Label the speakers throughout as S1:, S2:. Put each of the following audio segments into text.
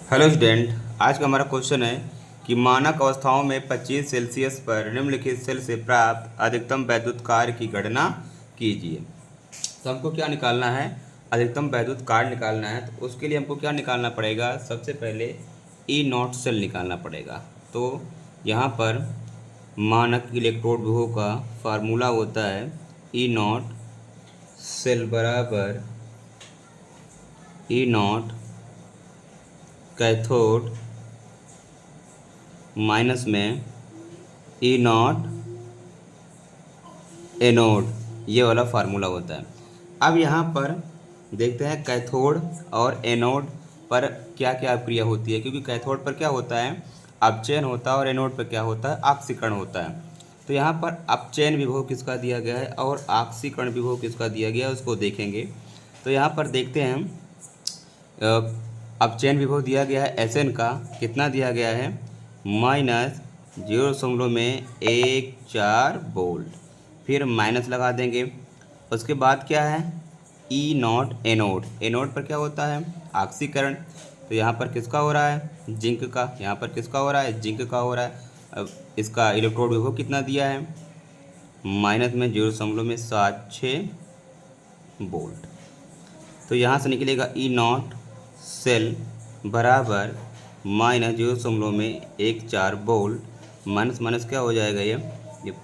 S1: Hello student, आज का हमारा क्वेश्चन है कि मानक अवस्थाओं में 25 सेल्सियस पर निम्नलिखित सेल से प्राप्त अधिकतम वैद्युत कार्य की गणना कीजिए। तो हमको क्या निकालना है? अधिकतम वैद्युत कार्य निकालना है। तो उसके लिए हमको क्या निकालना पड़ेगा? सबसे पहले ई नॉट सेल निकालना पड़ेगा। तो यहाँ पर मानक इलेक्ट्रोड विभव का फार्मूला होता है ई नॉट सेल बराबर ई नॉट कैथोड माइनस में ई नॉट एनोड, ये वाला फार्मूला होता है। अब यहाँ पर देखते हैं कैथोड और एनोड पर क्या क्या क्रिया होती है, क्योंकि कैथोड पर क्या होता है, अपचयन होता है, और एनोड पर क्या होता है, ऑक्सीकरण होता है। तो यहाँ पर अपचयन विभव किसका दिया गया है और ऑक्सीकरण विभव किसका दिया गया है उसको देखेंगे। तो यहाँ पर देखते हैं अपचयन विभव दिया गया है एसएन का, कितना दिया गया है, -0.14 वोल्ट। फिर माइनस लगा देंगे। उसके बाद क्या है, ई नॉट एनोड। एनोड पर क्या होता है, ऑक्सीकरण। तो यहाँ पर किसका हो रहा है, जिंक का। यहाँ पर किसका हो रहा है, जिंक का हो रहा है। अब इसका इलेक्ट्रोड विभव कितना दिया है, -0.76 वोल्ट। तो यहाँ से निकलेगा ई नॉट सेल बराबर -0.14 वोल्ट। माइनस माइनस क्या हो जाएगा, ये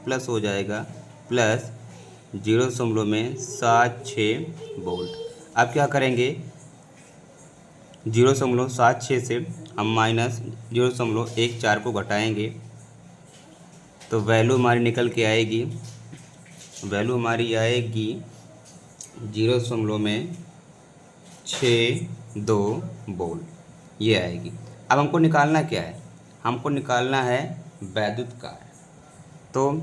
S1: प्लस हो जाएगा, प्लस 0.76 वोल्ट। अब क्या करेंगे, 0.76 से हम -0.14 को घटाएंगे तो वैल्यू हमारी निकल के आएगी, 0.62 वोल्ट ये आएगी। अब हमको निकालना क्या है, हमको निकालना है वैद्युत कार्य। तो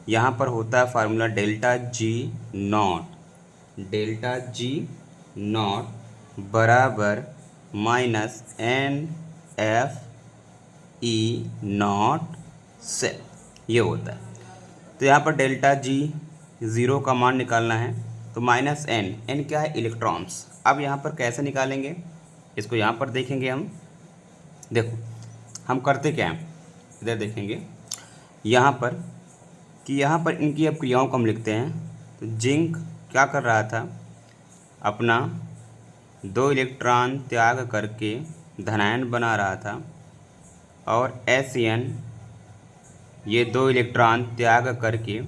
S1: यहाँ पर होता है फार्मूला डेल्टा जी नॉट बराबर -NF(E0) सेल, ये होता है। तो यहाँ पर डेल्टा जी ज़ीरो का मान निकालना है। तो -N क्या है, इलेक्ट्रॉन्स। अब यहाँ पर कैसे निकालेंगे इसको, यहाँ पर देखेंगे हम। देखो हम करते क्या हैं, इधर देखेंगे यहाँ पर कि यहाँ पर इनकी अब क्रियाओं को हम लिखते हैं। तो जिंक क्या कर रहा था, अपना 2 इलेक्ट्रॉन त्याग करके धनायन बना रहा था, और SN ये 2 इलेक्ट्रॉन त्याग करके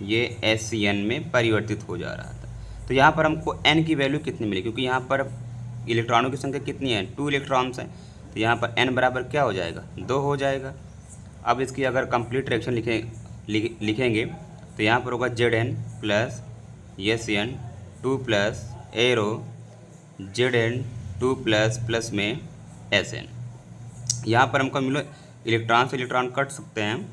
S1: ये SCN में परिवर्तित हो जा रहा था। तो यहाँ पर हमको N की वैल्यू कितनी मिली, क्योंकि यहाँ पर इलेक्ट्रॉनों की संख्या कितनी है, 2 इलेक्ट्रॉन्स हैं। तो यहाँ पर N बराबर क्या हो जाएगा, 2 हो जाएगा। अब इसकी अगर कंप्लीट रिएक्शन लिखेंगे तो यहाँ पर होगा ZN plus SN 2 plus arrow ZN 2 plus plus में SN। यहाँ पर हमको मिला इलेक्ट्रॉन से इलेक्ट्रॉन कट सकते हैं,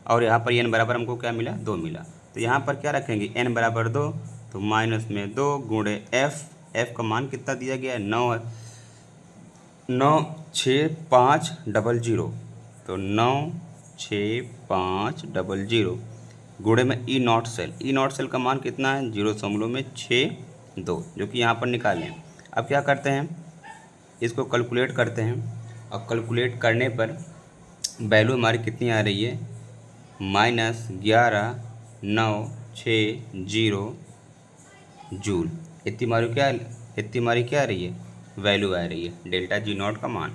S1: और यहाँ पर N बराबर हमको क्या मिला, 2 मिला। तो यहाँ पर क्या रखेंगे, N बराबर 2, तो माइनस में 2 गुणे F का मान कितना दिया गया है, 96500। तो 96500 गुणे में ई नॉट सेल का मान कितना है, 0.62, जो कि यहाँ पर निकालें। अब क्या करते हैं, इसको कैलकुलेट करते हैं। अब कैलकुलेट करने पर वैल्यू हमारी कितनी आ रही है, -11960 जूल। इतनी हमारी क्या आ रही है, वैल्यू आ रही है डेल्टा जी नॉट का मान।